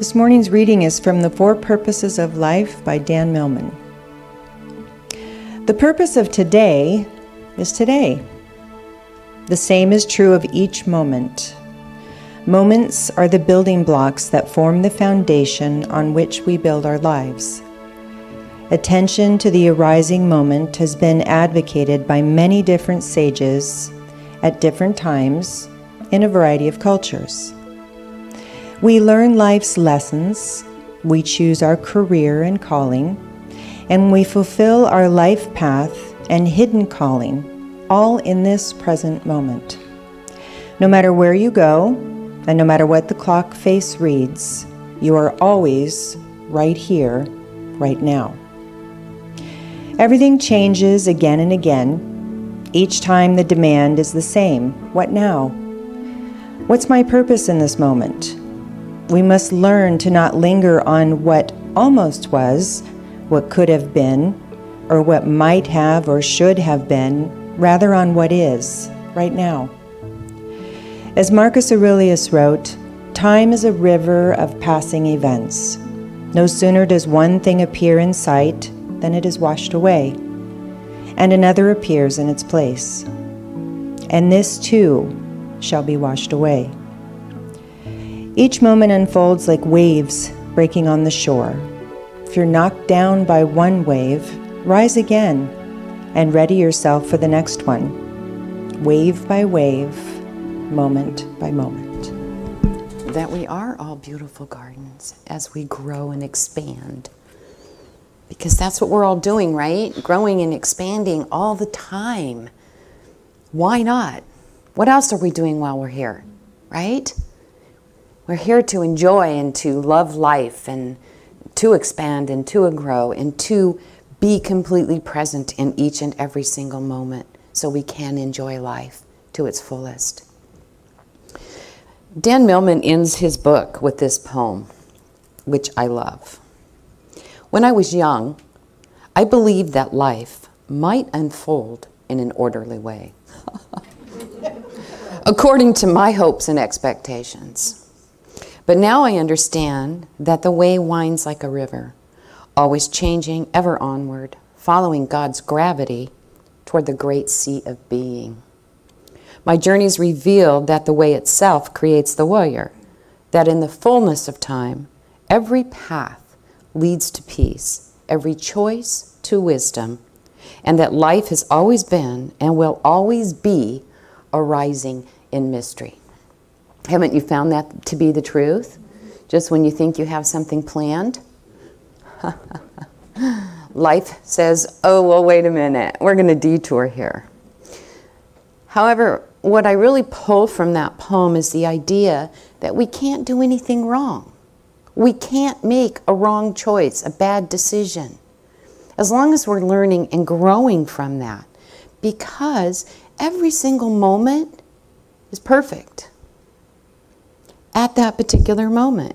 This morning's reading is from The Four Purposes of Life by Dan Millman. The purpose of today is today. The same is true of each moment. Moments are the building blocks that form the foundation on which we build our lives. Attention to the arising moment has been advocated by many different sages at different times in a variety of cultures. We learn life's lessons, we choose our career and calling, and we fulfill our life path and hidden calling, all in this present moment. No matter where you go, and no matter what the clock face reads, you are always right here, right now. Everything changes again and again. Each time the demand is the same. What now? What's my purpose in this moment? We must learn to not linger on what almost was, what could have been, or what might have or should have been, rather on what is, right now. As Marcus Aurelius wrote, time is a river of passing events. No sooner does one thing appear in sight than it is washed away, and another appears in its place. And this too shall be washed away. Each moment unfolds like waves breaking on the shore. If you're knocked down by one wave, rise again and ready yourself for the next one, wave by wave, moment by moment. That we are all beautiful gardens as we grow and expand. Because that's what we're all doing, right? Growing and expanding all the time. Why not? What else are we doing while we're here, right? We're here to enjoy and to love life and to expand and to grow and to be completely present in each and every single moment so we can enjoy life to its fullest. Dan Millman ends his book with this poem, which I love. When I was young, I believed that life might unfold in an orderly way, according to my hopes and expectations. But now I understand that the way winds like a river, always changing, ever onward, following God's gravity toward the great sea of being. My journeys revealed that the way itself creates the warrior, that in the fullness of time, every path leads to peace, every choice to wisdom, and that life has always been and will always be arising in mystery. Haven't you found that to be the truth? Just when you think you have something planned, life says, oh, well, wait a minute, we're going to detour here. However, what I really pull from that poem is the idea that we can't do anything wrong. We can't make a wrong choice, a bad decision, as long as we're learning and growing from that, because every single moment is perfect at that particular moment.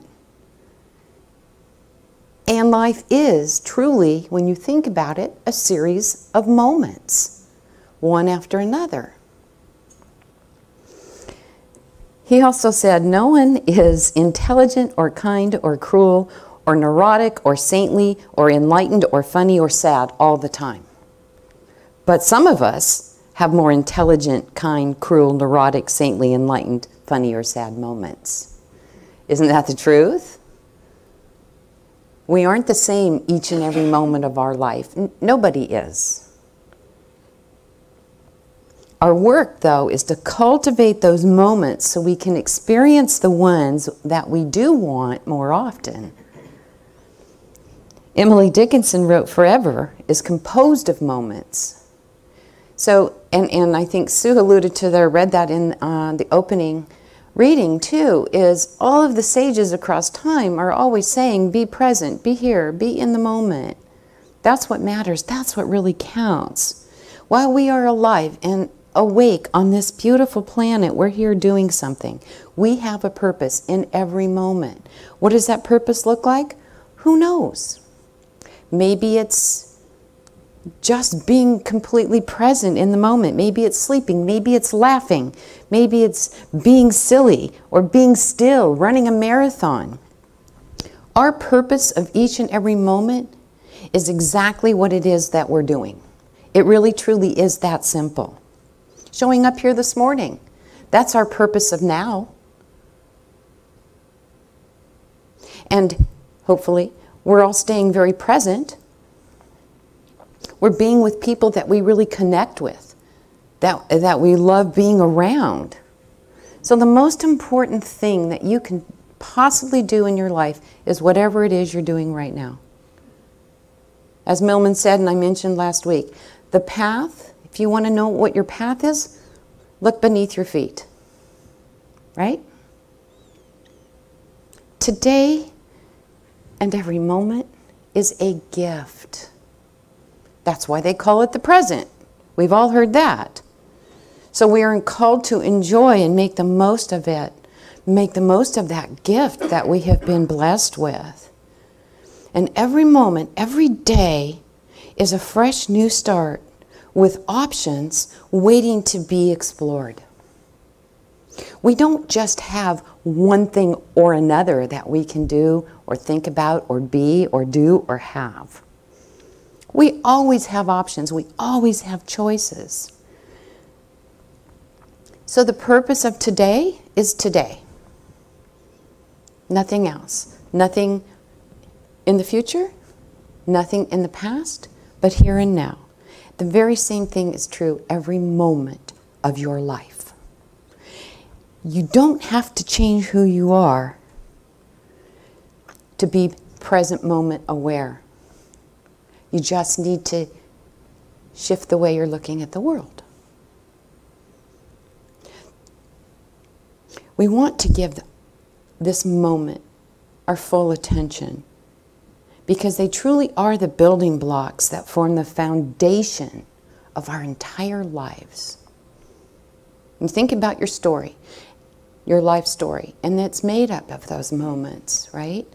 And life is truly, when you think about it, a series of moments, one after another. He also said, no one is intelligent or kind or cruel or neurotic or saintly or enlightened or funny or sad all the time. But some of us have more intelligent, kind, cruel, neurotic, saintly, enlightened, funny or sad moments. Isn't that the truth? We aren't the same each and every moment of our life. Nobody is. Our work, though, is to cultivate those moments so we can experience the ones that we do want more often. Emily Dickinson wrote, "Forever is composed of moments." So, and I think Sue alluded to there, read that in the opening reading too, is all of the sages across time are always saying, be present, be here, be in the moment. That's what matters. That's what really counts. While we are alive and awake on this beautiful planet, we're here doing something. We have a purpose in every moment. What does that purpose look like? Who knows? Maybe it's just being completely present in the moment. Maybe it's sleeping. Maybe it's laughing. Maybe it's being silly or being still, running a marathon. Our purpose of each and every moment is exactly what it is that we're doing. It really truly is that simple. Showing up here this morning, that's our purpose of now. And hopefully, we're all staying very present. We're being with people that we really connect with, that we love being around. So the most important thing that you can possibly do in your life is whatever it is you're doing right now. As Millman said, and I mentioned last week, the path, if you want to know what your path is, look beneath your feet. Right? Today and every moment is a gift. That's why they call it the present. We've all heard that. So we are called to enjoy and make the most of it. Make the most of that gift that we have been blessed with. And every moment, every day is a fresh new start with options waiting to be explored. We don't just have one thing or another that we can do or think about or be or do or have. We always have options. We always have choices. So the purpose of today is today. Nothing else. Nothing in the future, nothing in the past, but here and now. The very same thing is true every moment of your life. You don't have to change who you are to be present moment aware. You just need to shift the way you're looking at the world. We want to give this moment our full attention because they truly are the building blocks that form the foundation of our entire lives. And think about your story, your life story, and it's made up of those moments, right?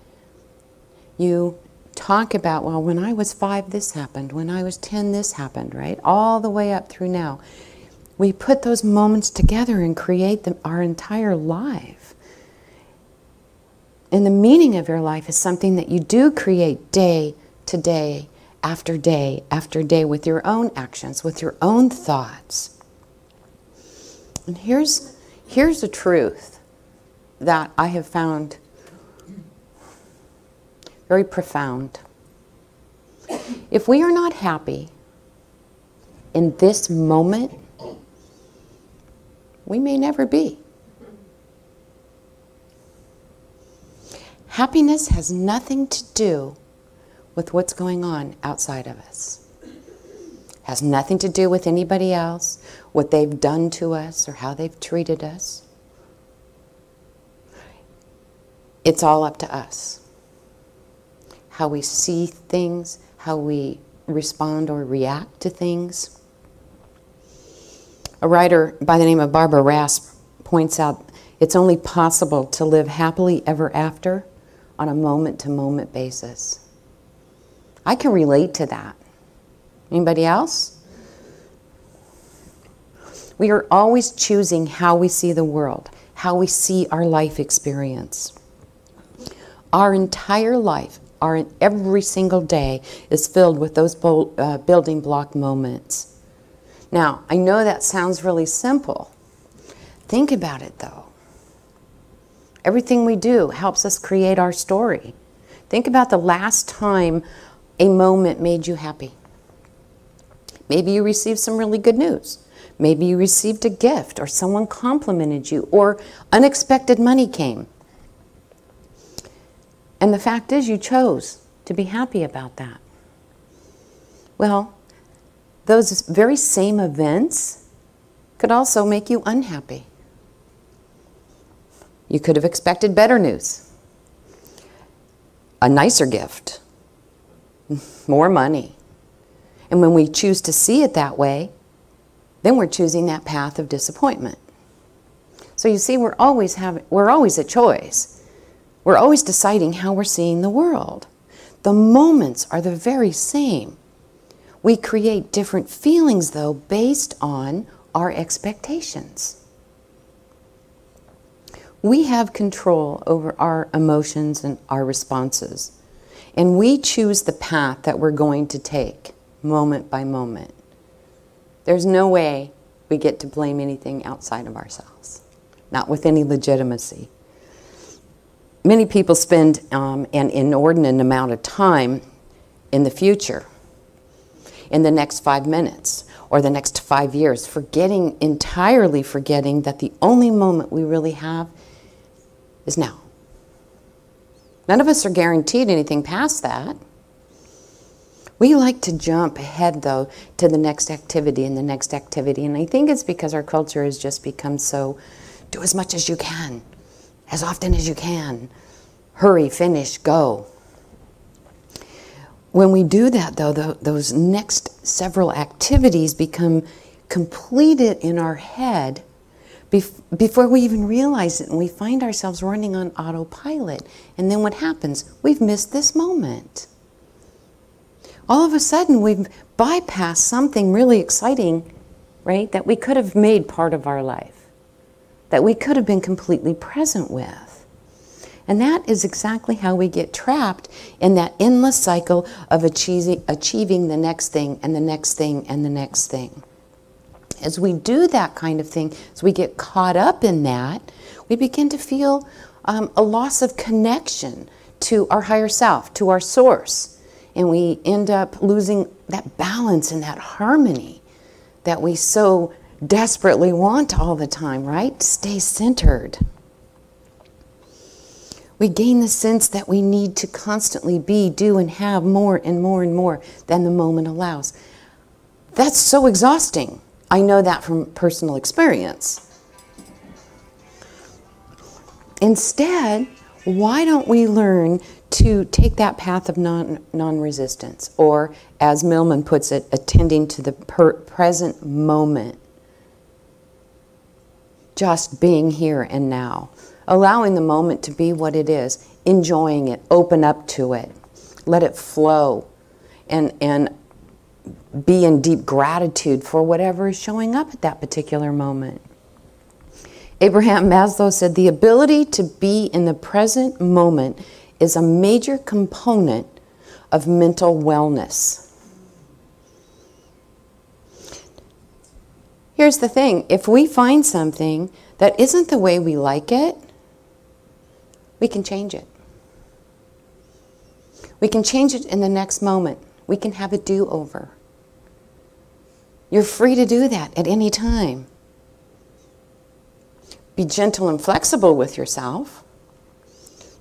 You talk about, well, when I was 5, this happened. When I was 10, this happened, right? All the way up through now. We put those moments together and create our entire life. And the meaning of your life is something that you do create day to day after day after day with your own actions, with your own thoughts. And here's the truth that I have found very profound. If we are not happy in this moment, we may never be. Happiness has nothing to do with what's going on outside of us. Has nothing to do with anybody else, what they've done to us, or how they've treated us. It's all up to us. How we see things, how we respond or react to things. A writer by the name of Barbara Rasp points out it's only possible to live happily ever after on a moment-to-moment basis. I can relate to that. Anybody else? We are always choosing how we see the world, how we see our life experience. Our entire life, every single day is filled with those building block moments. Now, I know that sounds really simple. Think about it, though. Everything we do helps us create our story. Think about the last time a moment made you happy. Maybe you received some really good news. Maybe you received a gift, or someone complimented you, or unexpected money came. And the fact is, you chose to be happy about that. Well, those very same events could also make you unhappy. You could have expected better news, a nicer gift, more money. And when we choose to see it that way, then we're choosing that path of disappointment. So you see, we're always a choice. We're always deciding how we're seeing the world. The moments are the very same. We create different feelings, though, based on our expectations. We have control over our emotions and our responses. And we choose the path that we're going to take, moment by moment. There's no way we get to blame anything outside of ourselves, not with any legitimacy. Many people spend an inordinate amount of time in the future, in the next 5 minutes, or the next 5 years, entirely forgetting that the only moment we really have is now. None of us are guaranteed anything past that. We like to jump ahead, though, to the next activity and the next activity. And I think it's because our culture has just become so, do as much as you can, as often as you can. Hurry, finish, go. When we do that, though, those next several activities become completed in our head before we even realize it, and we find ourselves running on autopilot. And then what happens? We've missed this moment. All of a sudden, we've bypassed something really exciting, right, that we could have made part of our life, that we could have been completely present with. And that is exactly how we get trapped in that endless cycle of achieving the next thing and the next thing and the next thing. As we do that kind of thing, as we get caught up in that, we begin to feel a loss of connection to our higher self, to our source. And we end up losing that balance and that harmony that we so desperately want all the time, right? Stay centered. We gain the sense that we need to constantly be, do, and have more and more and more than the moment allows. That's so exhausting. I know that from personal experience. Instead, why don't we learn to take that path of non-resistance, or, as Millman puts it, attending to the present moment. Just being here and now. Allowing the moment to be what it is. Enjoying it. Open up to it. Let it flow. And be in deep gratitude for whatever is showing up at that particular moment. Abraham Maslow said, the ability to be in the present moment is a major component of mental wellness. Here's the thing, if we find something that isn't the way we like it, we can change it. We can change it in the next moment. We can have a do-over. You're free to do that at any time. Be gentle and flexible with yourself.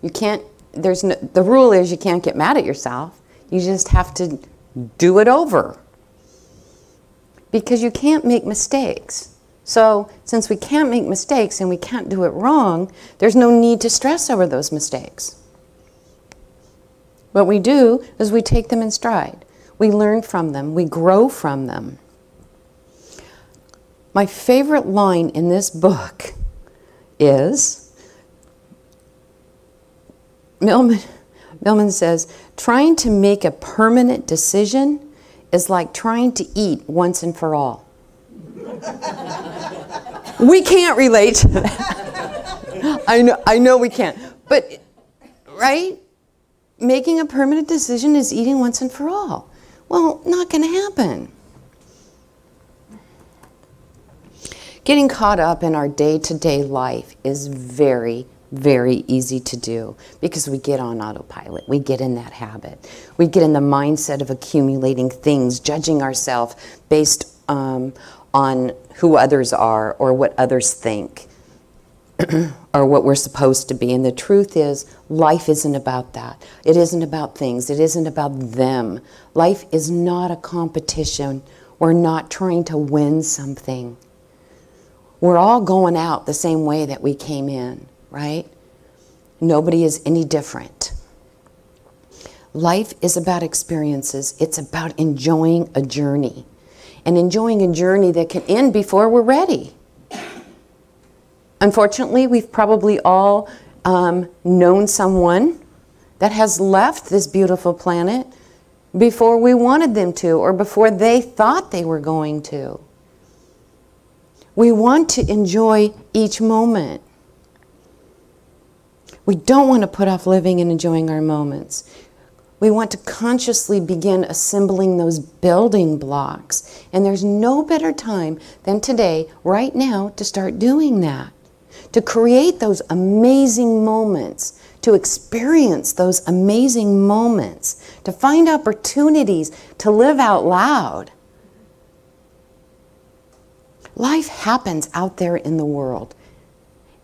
You can't, the rule is you can't get mad at yourself. You just have to do it over. Because you can't make mistakes. So, since we can't make mistakes and we can't do it wrong, there's no need to stress over those mistakes. What we do is we take them in stride. We learn from them. We grow from them. My favorite line in this book is, Millman says, trying to make a permanent decision is like trying to eat once and for all. We can't relate to that. I know we can't. But, right? Making a permanent decision is eating once and for all. Well, not going to happen. Getting caught up in our day-to-day life is very, very easy to do because we get on autopilot. We get in that habit. We get in the mindset of accumulating things, judging ourselves based on who others are or what others think or what we're supposed to be. And the truth is, life isn't about that. It isn't about things. It isn't about them. Life is not a competition. We're not trying to win something. We're all going out the same way that we came in, right? Nobody is any different. Life is about experiences. It's about enjoying a journey. And enjoying a journey that can end before we're ready. Unfortunately, we've probably all known someone that has left this beautiful planet before we wanted them to, or before they thought they were going to. We want to enjoy each moment. We don't want to put off living and enjoying our moments. We want to consciously begin assembling those building blocks. And there's no better time than today, right now, to start doing that. To create those amazing moments, to experience those amazing moments, to find opportunities to live out loud. Life happens out there in the world,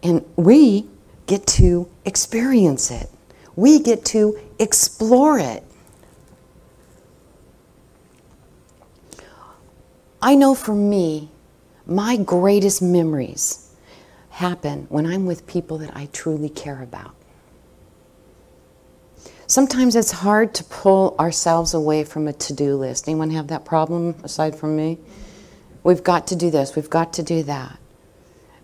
and we get to experience it. We get to explore it. I know for me, my greatest memories happen when I'm with people that I truly care about. Sometimes it's hard to pull ourselves away from a to-do list. Anyone have that problem aside from me? We've got to do this, we've got to do that.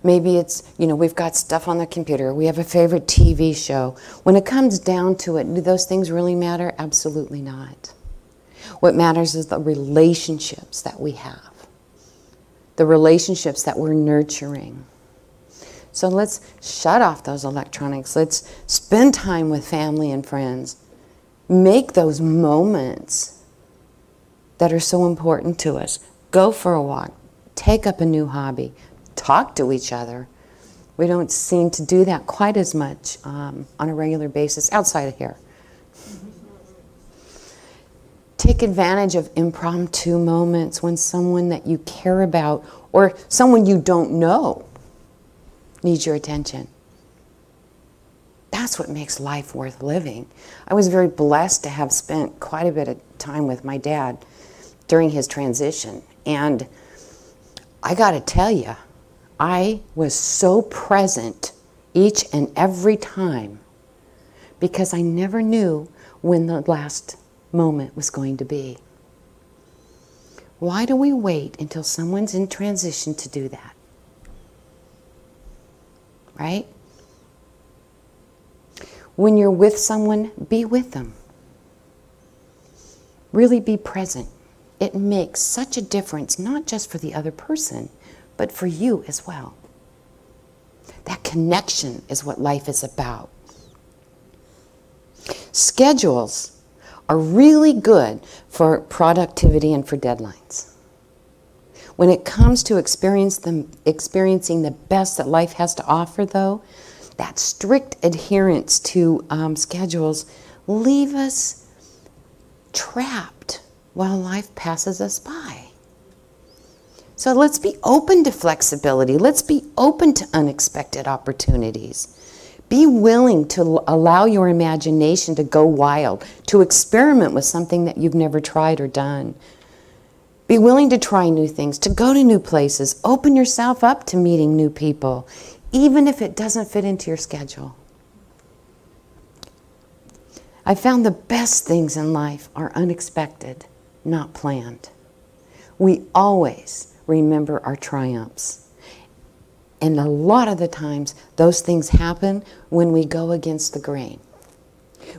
Maybe it's, we've got stuff on the computer, we have a favorite TV show. When it comes down to it, do those things really matter? Absolutely not. What matters is the relationships that we have, the relationships that we're nurturing. So let's shut off those electronics. Let's spend time with family and friends. Make those moments that are so important to us. Go for a walk. Take up a new hobby. Talk to each other. We don't seem to do that quite as much on a regular basis outside of here. Take advantage of impromptu moments when someone that you care about or someone you don't know needs your attention. That's what makes life worth living. I was very blessed to have spent quite a bit of time with my dad during his transition. And I got to tell you, I was so present each and every time because I never knew when the last moment was going to be. Why do we wait until someone's in transition to do that? Right? When you're with someone, be with them. Really be present. It makes such a difference, not just for the other person, but for you as well. That connection is what life is about. Schedules are really good for productivity and for deadlines. When it comes to experiencing the best that life has to offer, though, that strict adherence to schedules leave us trapped while life passes us by. So let's be open to flexibility. Let's be open to unexpected opportunities. Be willing to allow your imagination to go wild, to experiment with something that you've never tried or done. Be willing to try new things, to go to new places. Open yourself up to meeting new people, even if it doesn't fit into your schedule. I found the best things in life are unexpected, not planned. We always remember our triumphs. And a lot of the times, those things happen when we go against the grain,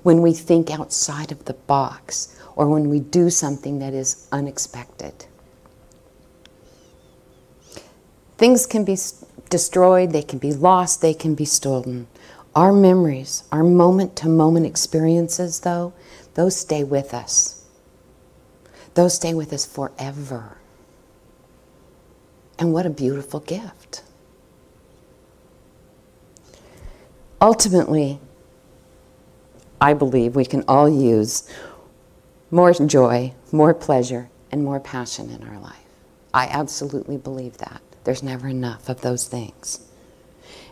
when we think outside of the box, or when we do something that is unexpected. Things can be destroyed, they can be lost, they can be stolen. Our memories, our moment-to-moment experiences, though, those stay with us. Those stay with us forever. And what a beautiful gift. Ultimately, I believe we can all use more joy, more pleasure, and more passion in our life. I absolutely believe that. There's never enough of those things.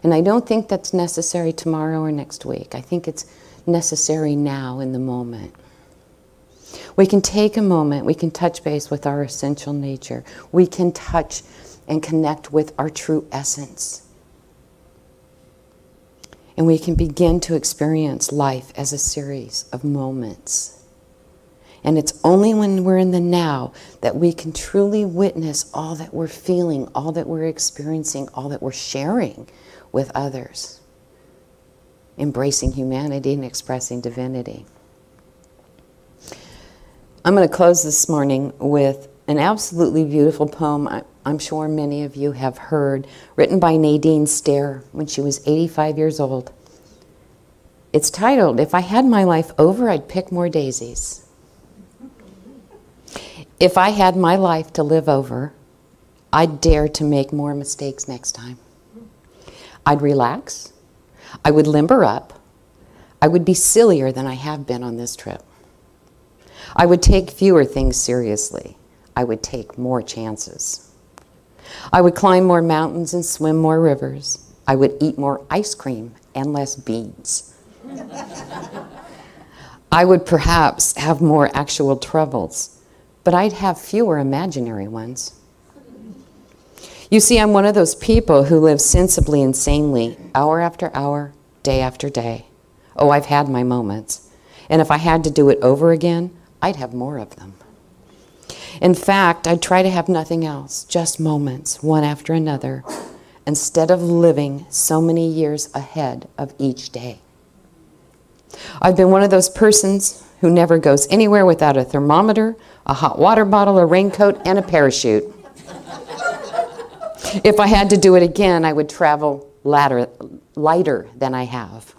And I don't think that's necessary tomorrow or next week. I think it's necessary now in the moment. We can take a moment, we can touch base with our essential nature. We can touch and connect with our true essence. And we can begin to experience life as a series of moments. And it's only when we're in the now that we can truly witness all that we're feeling, all that we're experiencing, all that we're sharing with others. Embracing humanity and expressing divinity. I'm going to close this morning with an absolutely beautiful poem I'm sure many of you have heard, written by Nadine Stair when she was 85 years old. It's titled, If I Had My Life Over, I'd Pick More Daisies. If I had my life to live over, I'd dare to make more mistakes next time. I'd relax. I would limber up. I would be sillier than I have been on this trip. I would take fewer things seriously. I would take more chances. I would climb more mountains and swim more rivers. I would eat more ice cream and less beans. I would perhaps have more actual troubles, but I'd have fewer imaginary ones. You see, I'm one of those people who live sensibly and sanely, hour after hour, day after day. Oh, I've had my moments. And if I had to do it over again, I'd have more of them. In fact, I'd try to have nothing else, just moments, one after another, instead of living so many years ahead of each day. I've been one of those persons who never goes anywhere without a thermometer, a hot water bottle, a raincoat, and a parachute. If I had to do it again, I would travel lighter than I have.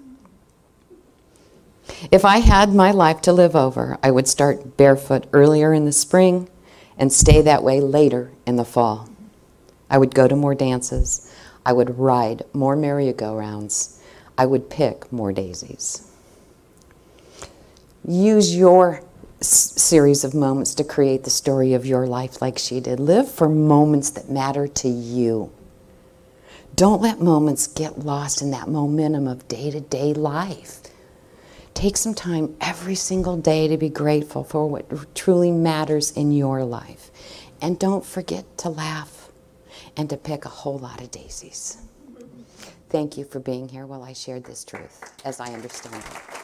If I had my life to live over, I would start barefoot earlier in the spring and stay that way later in the fall. I would go to more dances. I would ride more merry-go-rounds. I would pick more daisies. Use your series of moments to create the story of your life like she did. Live for moments that matter to you. Don't let moments get lost in that momentum of day-to-day life. Take some time every single day to be grateful for what truly matters in your life. And don't forget to laugh and to pick a whole lot of daisies. Thank you for being here while I shared this truth as I understand it.